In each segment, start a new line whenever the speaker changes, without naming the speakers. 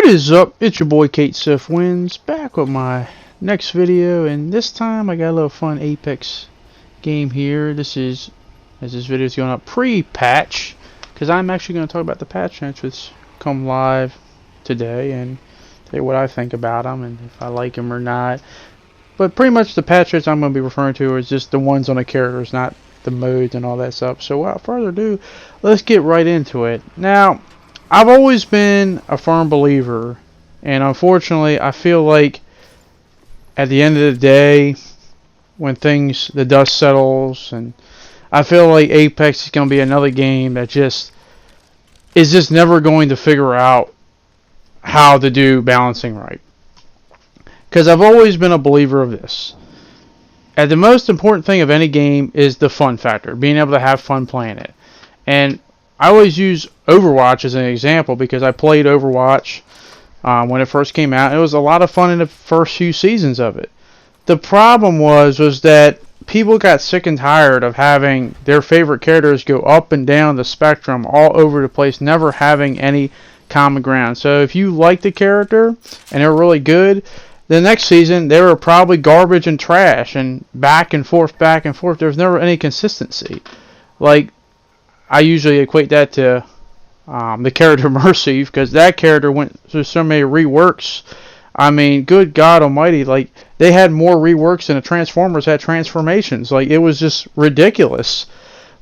is up? It's your boy Kate Sif Wins, back with my next video, and this time I got a little fun Apex game here. This is, as this video is going up, pre-patch, because I'm actually going to talk about the patch notes which come live today and tell you what I think about them and if I like them or not. But pretty much the patch notes I'm going to be referring to is just the ones on the characters, not the modes and all that stuff. So without further ado, let's get right into it. Now, I've always been a firm believer, and unfortunately I feel like at the end of the day, when the dust settles, and I feel like Apex is going to be another game that is just never going to figure out how to do balancing right. Because I've always been a believer of this. And the most important thing of any game is the fun factor, being able to have fun playing it. And I always use Overwatch as an example because I played Overwatch when it first came out. It was a lot of fun in the first few seasons of it. The problem was that people got sick and tired of having their favorite characters go up and down the spectrum all over the place, never having any common ground. So if you like the character and they're really good, the next season they were probably garbage and trash and back and forth. There was never any consistency. Like, I usually equate that to the character Mercy, because that character went through so many reworks. I mean, good God almighty, like, they had more reworks than the Transformers had transformations. Like, it was just ridiculous.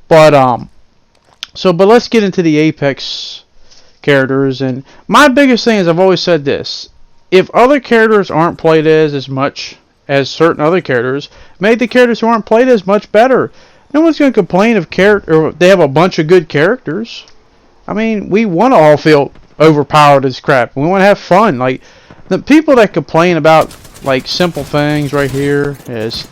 But let's get into the Apex characters. And my biggest thing is, I've always said this: if other characters aren't played as much as certain other characters, make the characters who aren't played as much better. No one's going to complain if they have a bunch of good characters. I mean, we want to all feel overpowered as crap. We want to have fun. Like, the people that complain about, like, simple things right here is,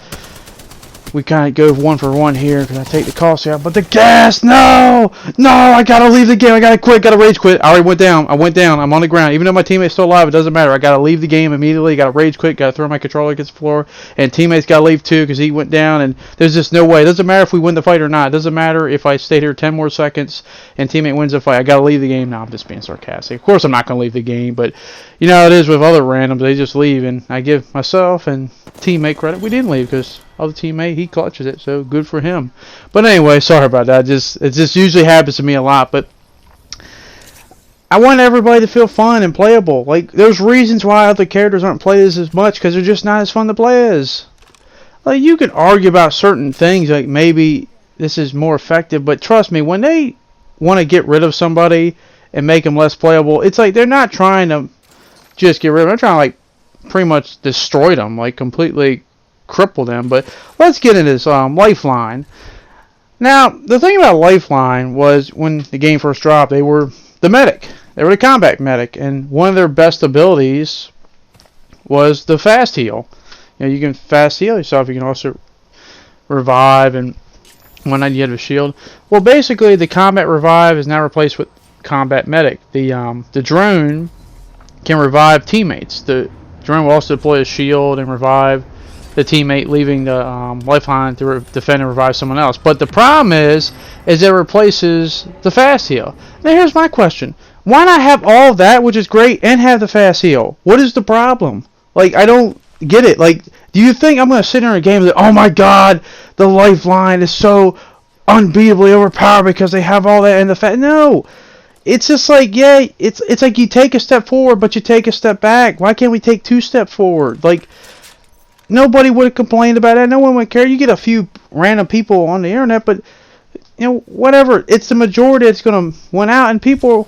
we kind of go one for one here because I take the cost out. But the gas, no, I gotta leave the game. I gotta quit. Gotta rage quit. I already went down. I'm on the ground. Even though my teammate's still alive, it doesn't matter. I gotta leave the game immediately. Gotta rage quit. Gotta throw my controller against the floor. And teammates gotta leave too because he went down. And there's just no way. It doesn't matter if we win the fight or not. It doesn't matter if I stayed here 10 more seconds and teammate wins the fight. I gotta leave the game. Now I'm just being sarcastic. Of course I'm not gonna leave the game, but you know how it is with other randoms. They just leave, and I give myself and teammate credit. We didn't leave because other teammate, he clutches it, so good for him. But anyway, sorry about that. It just usually happens to me a lot. But I want everybody to feel fun and playable. Like, there's reasons why other characters aren't played as much, because they're just not as fun to play as. Like, you can argue about certain things, like maybe this is more effective, but trust me, when they want to get rid of somebody and make them less playable, it's like they're not trying to just get rid of them. They're trying to, like, pretty much destroy them, like completely cripple them. But let's get into this Lifeline. Now, the thing about Lifeline was, when the game first dropped, they were the medic. They were the combat medic, and one of their best abilities was the fast heal. You know, you can fast heal yourself. You can also revive, and one night you have a shield. Well, basically, the combat revive is now replaced with combat medic. The drone can revive teammates. The drone will also deploy a shield and revive the teammate, leaving the lifeline to defend and revive someone else. But the problem is it replaces the fast heal. Now here's my question: why not have all of that, which is great, and have the fast heal? What is the problem? Like, I don't get it. Like, do you think I'm gonna sit here in a game and say, oh my God, the lifeline is so unbeatably overpowered because they have all that and the fast? No. It's just like, yeah, it's like you take a step forward, but you take a step back. Why can't we take 2 steps forward? Like, nobody would have complained about that. No one would care. You get a few random people on the internet, but, you know, whatever. It's the majority that's going to win out, and people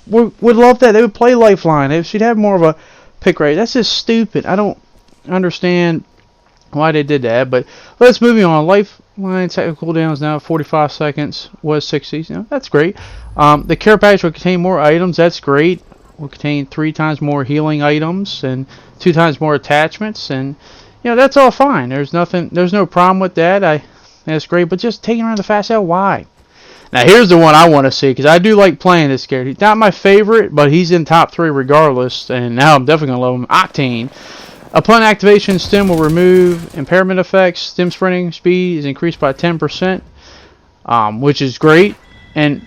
would love that. They would play Lifeline. They should have more of a pick rate. That's just stupid. I don't understand why they did that. But let's move on. Lifeline technical cooldowns now 45 seconds. Was 60. You know, that's great. The care package will contain more items. That's great. Will contain 3 times more healing items and 2 times more attachments, and you know, that's all fine. There's no problem with that. That's great, but just taking around the fast heal, why? Now here's the one I want to see, because I do like playing this character. He's not my favorite, but he's in top 3 regardless, and now I'm definitely gonna love him. Octane. Upon activation, stim will remove impairment effects. Stim sprinting speed is increased by 10%, which is great. And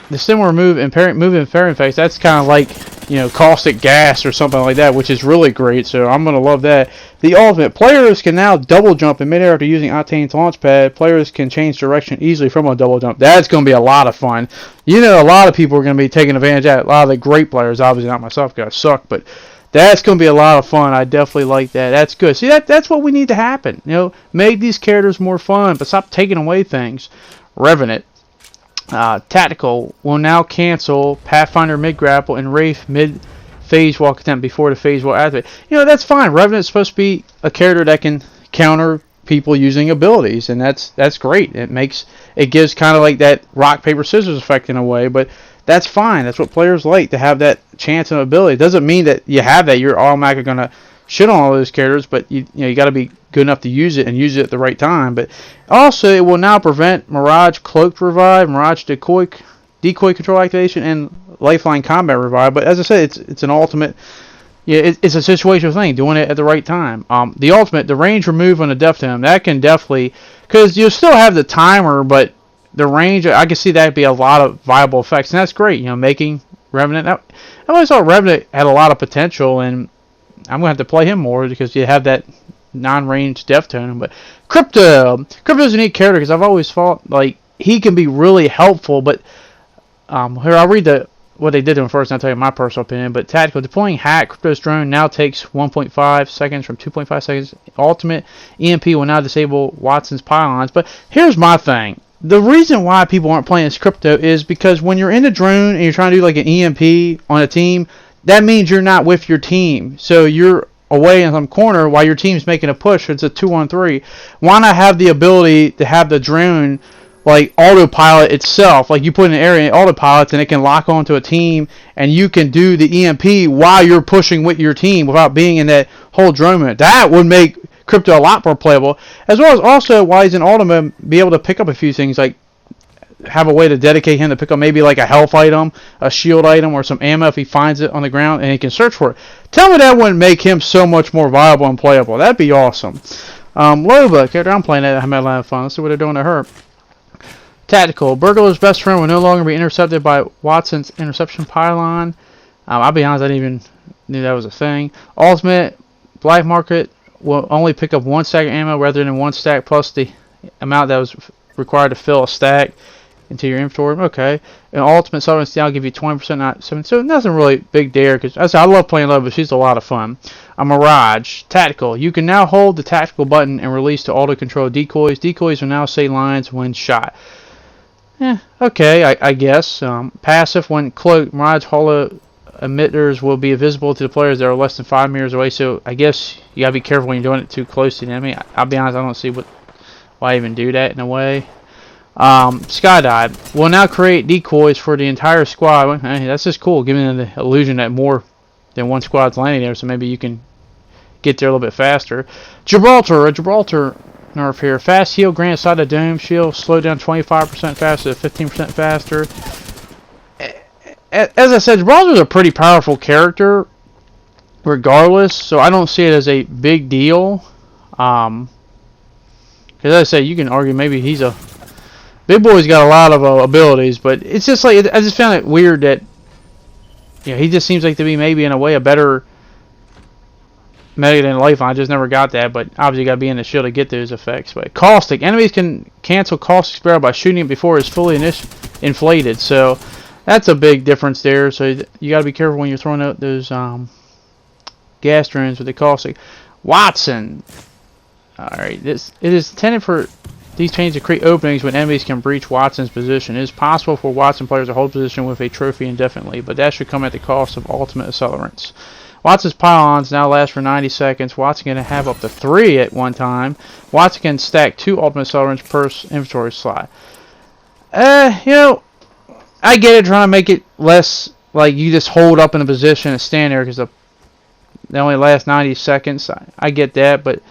the similar move in Parry Phase, that's kind of like, you know, caustic gas or something like that, which is really great. So I'm gonna love that. The ultimate, players can now double jump in midair after using Octane's launch pad. Players can change direction easily from a double jump. That's gonna be a lot of fun. You know, a lot of people are gonna be taking advantage of that. A lot of the great players, obviously not myself, because I suck, but that's gonna be a lot of fun. I definitely like that. That's good. See, that's what we need to happen. You know, make these characters more fun, but stop taking away things. Revenant. Tactical will now cancel Pathfinder mid-grapple and Wraith mid-phase walk attempt before the phase will activate. You know, that's fine. Revenant's supposed to be a character that can counter people using abilities, and that's great. It gives kind of like that rock, paper, scissors effect in a way, but that's fine. That's what players like, to have that chance and ability. It doesn't mean that you have that, you're automatically going to shit on all those characters, but you got to be good enough to use it and use it at the right time. But also, it will now prevent Mirage Cloaked Revive, Mirage Decoy Control Activation, and Lifeline Combat Revive. But as I said, it's an ultimate. Yeah, it's a situational thing, doing it at the right time. The ultimate, the range remove on the Death Tome, that can definitely, because you'll still have the timer, but the range, I can see that be a lot of viable effects, and that's great. You know, making Revenant. I always thought Revenant had a lot of potential, and I'm gonna have to play him more because you have that non-range Death Tone. But Crypto's a neat character because I've always thought like he can be really helpful. But here, I'll read what they did to him first, and I'll tell you my personal opinion. But tactical, deploying hack, Crypto's drone now takes 1.5 seconds from 2.5 seconds. Ultimate EMP will now disable Watson's pylons. But here's my thing. The reason why people aren't playing as Crypto is because when you're in the drone and you're trying to do like an EMP on a team, that means you're not with your team. So you're away in some corner while your team's making a push. It's a 2-on-3. Why not have the ability to have the drone like autopilot itself? Like you put in an area, it autopilots, and it can lock onto a team, and you can do the EMP while you're pushing with your team without being in that whole drone minute. That would make Crypto a lot more playable, as well as also while he's in ultimate, be able to pick up a few things, like have a way to dedicate him to pick up maybe like a health item, a shield item, or some ammo if he finds it on the ground and he can search for it. Tell me that wouldn't make him so much more viable and playable. That'd be awesome. Loba, character I'm playing at, I'm having a lot of fun. Let's see what they're doing to her. Tactical, Burglar's best friend will no longer be intercepted by Watson's interception pylon. I'll be honest, I didn't even knew that was a thing. Ultimate, Black Market will only pick up 1 stack of ammo rather than 1 stack plus the amount that was required to fill a stack into your inventory. Okay. And ultimate supplements now give you 20%, not 70%. So nothing really big there, because I love playing Loba, but she's a lot of fun. A Mirage. Tactical. You can now hold the tactical button and release to auto control decoys. Decoys will now say lines when shot. Okay, I guess. Passive, when cloaked, Mirage holo emitters will be visible to the players that are less than 5 meters away. So I guess you gotta be careful when you're doing it too close to the enemy. I'll be honest, I don't see why even do that in a way. Skydive will now create decoys for the entire squad. Hey, that's just cool, giving them the illusion that more than one squad's landing there, so maybe you can get there a little bit faster. Gibraltar, a Gibraltar nerf here. Fast heal grants side of dome shield, slow down 25% faster to 15% faster. As I said, Gibraltar's a pretty powerful character regardless, so I don't see it as a big deal. Because as I said, you can argue maybe he's a big boy's got a lot of abilities, but it's just like, I just found it weird that, you know, he just seems like to be maybe in a way a better meta than Lifeline. I just never got that, but obviously you got to be in the shield to get those effects. But Caustic, enemies can cancel Caustic's barrel by shooting it before it's fully inflated, so that's a big difference there. So you got to be careful when you're throwing out those gas drones with the Caustic. Watson. Alright, it is intended for these changes to create openings when enemies can breach Watson's position. It is possible for Watson players to hold position with a trophy indefinitely, but that should come at the cost of ultimate accelerants. Watson's pylons now last for 90 seconds. Watson can have up to 3 at one time. Watson can stack 2 ultimate accelerants per inventory slot. You know, I get it, trying to make it less like you just hold up in a position and stand there because they only last 90 seconds. I get that, but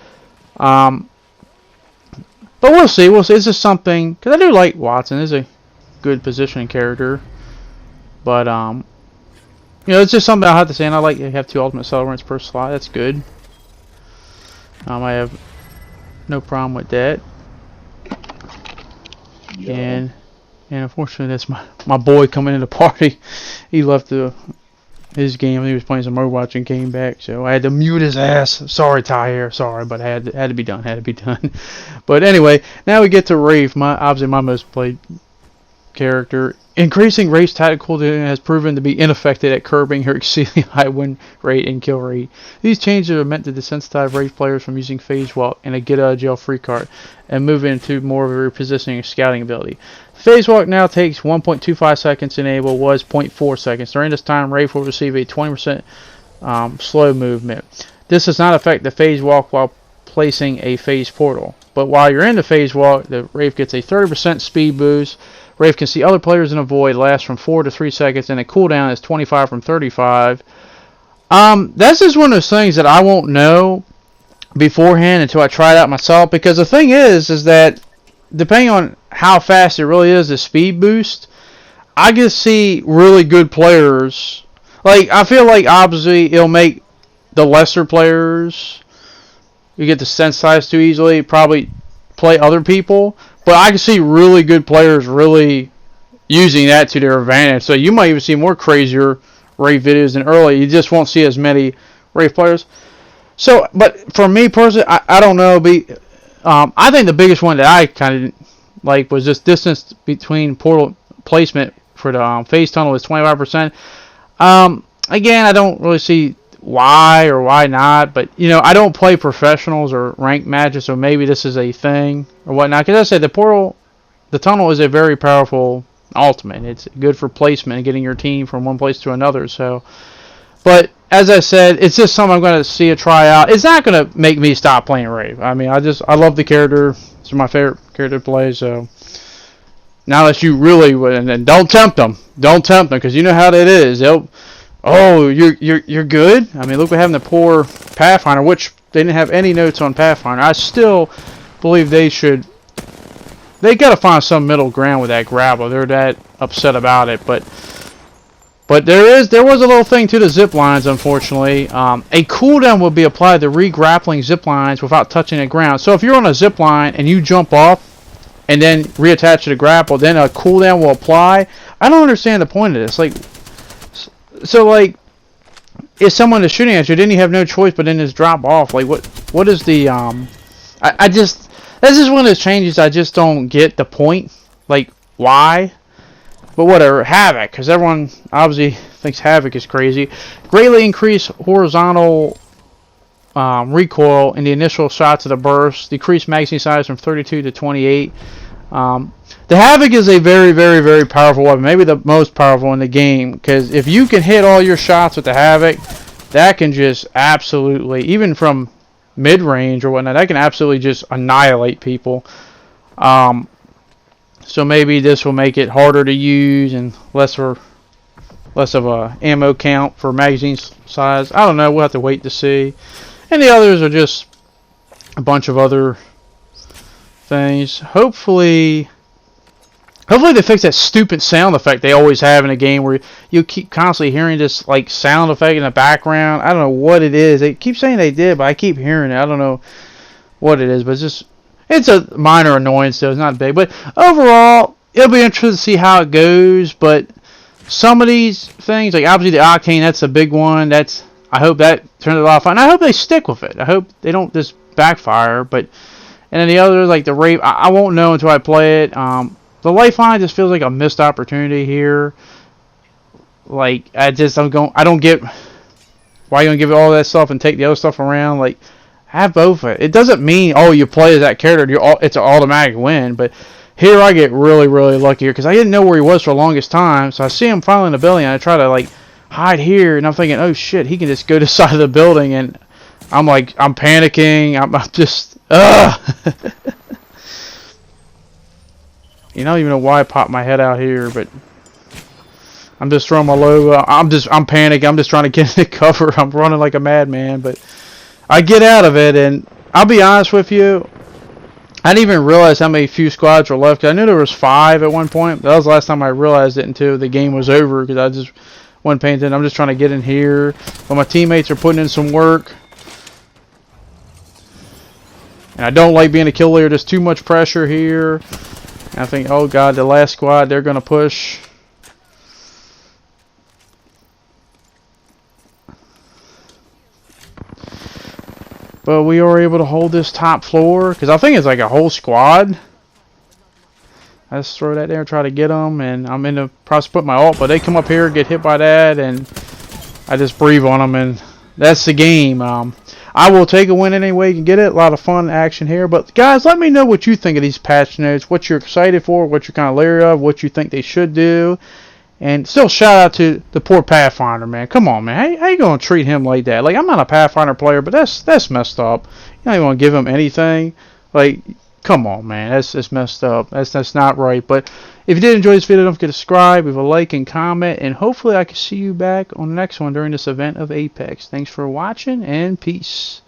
we'll see. We'll see. It's just something, because I do like Watson. He's a good positioning character, but you know, it's just something I have to say. And I like to have 2 ultimate accelerants per slot. That's good. I have no problem with that. Yeah. And And unfortunately, that's my boy coming in the party. He left his game. He was playing some Overwatch and came back, so I had to mute his ass. Sorry, Tyre. Sorry, but had to be done. Had to be done. But anyway, now we get to Wraith. Obviously my most played character. Increasing Wraith's tactical has proven to be ineffective at curbing her exceedingly high win rate and kill rate. These changes are meant to desensitize Wraith players from using Phase Walk and a get out of jail free card and move into more of a repositioning and scouting ability. Phase Walk now takes 1.25 seconds to enable, was 0.4 seconds. During this time, Wraith will receive a 20% slow movement. This does not affect the Phase Walk while placing a Phase Portal. But while you're in the Phase Walk, the Wraith gets a 30% speed boost. Wraith can see other players in a void, lasts from 4 to 3 seconds, and the cooldown is 25 from 35. That's just one of those things that I won't know beforehand until I try it out myself, because the thing is that depending on how fast it really is, the speed boost, I can see really good players. Like, I feel like obviously it'll make the lesser players you get desensitized too easily, probably play other people. But I can see really good players really using that to their advantage. So you might even see more crazier Wraith videos than early. You just won't see as many Wraith players. So, but for me personally, I don't know. I think the biggest one that I kind of like was this distance between portal placement for the phase tunnel is 25%. Again, I don't really see why or why not, but you know, I don't play professionals or ranked matches, so maybe this is a thing or whatnot. Because I said the tunnel is a very powerful ultimate. It's good for placement and getting your team from one place to another. So, but as I said, it's just something I'm going to see a try out. It's not going to make me stop playing Wraith. I mean, I love the character. It's my favorite character to play. So now that you really would, and then don't tempt them, because you know how that is. They'll, oh, you're good. I mean, look what happened to poor Pathfinder, which they didn't have any notes on Pathfinder. I still believe they got to find some middle ground with that grapple. They're that upset about it, but there was a little thing to the zip lines, unfortunately. A cooldown will be applied to re-grappling zip lines without touching the ground. So if you're on a zip line and you jump off and then reattach to the grapple, then a cooldown will apply. I don't understand the point of this. Like, so like, if someone is shooting at you, then you have no choice but then just drop off. Like, what is the that's just one of those changes I just don't get the point. Like, why? But whatever, Havoc, because everyone obviously thinks Havoc is crazy. Greatly increase horizontal recoil in the initial shots of the burst. Decrease magazine size from 32 to 28. The Havoc is a very, very, very powerful weapon. Maybe the most powerful in the game. Because if you can hit all your shots with the Havoc, that can just absolutely, even from mid-range or whatnot, that can absolutely just annihilate people. So maybe this will make it harder to use and less of a ammo count for magazine size. I don't know. We'll have to wait to see. And the others are just a bunch of other things. Hopefully they fix that stupid sound effect they always have in a game where you keep constantly hearing this like sound effect in the background. I don't know what it is. They keep saying they did, but I keep hearing it. I don't know what it is, but it's a minor annoyance, so it's not big. But overall, it'll be interesting to see how it goes. But some of these things, like obviously the Octane, that's a big one. I hope that turns out a lot of fun. I hope they stick with it. I hope they don't just backfire. But and then the others, like the Wraith, I won't know until I play it. The Lifeline just feels like a missed opportunity here. Like I don't get why you gonna give it all that stuff and take the other stuff around. Like, have both of it. It doesn't mean, oh, you play as that character, it's an automatic win. But here I get really, really lucky here because I didn't know where he was for the longest time. So I see him finally in the building, and I try to like hide here, and I'm thinking, oh shit, he can just go to the side of the building, and I'm panicking. I'm just, You know, I don't even know why I popped my head out here, but I'm just throwing my logo. I'm panicking. I'm just trying to get in the cover. I'm running like a madman, but I get out of it, and I'll be honest with you, I didn't even realize how many few squads were left, because I knew there was 5 at one point. That was the last time I realized it until the game was over, because I just wasn't paying attention. I'm just trying to get in here, but my teammates are putting in some work. And I don't like being a kill leader. There's too much pressure here. I think, oh god, the last squad, they're going to push. But we are able to hold this top floor, because I think it's like a whole squad. I just throw that there and try to get them, and I'm in the process of putting my ult, but they come up here, get hit by that, and I just breathe on them, and that's the game. I will take a win any way you can get it. A lot of fun action here. But guys, let me know what you think of these patch notes, what you're excited for, what you're kind of leery of, what you think they should do. And still shout out to the poor Pathfinder, man. Come on, man. How you going to treat him like that? Like, I'm not a Pathfinder player, but that's messed up. You don't even want to give him anything. Like, come on, man. That's messed up. That's not right. But if you did enjoy this video, don't forget to subscribe, leave a like and comment, and hopefully I can see you back on the next one during this event of Apex. Thanks for watching, and peace.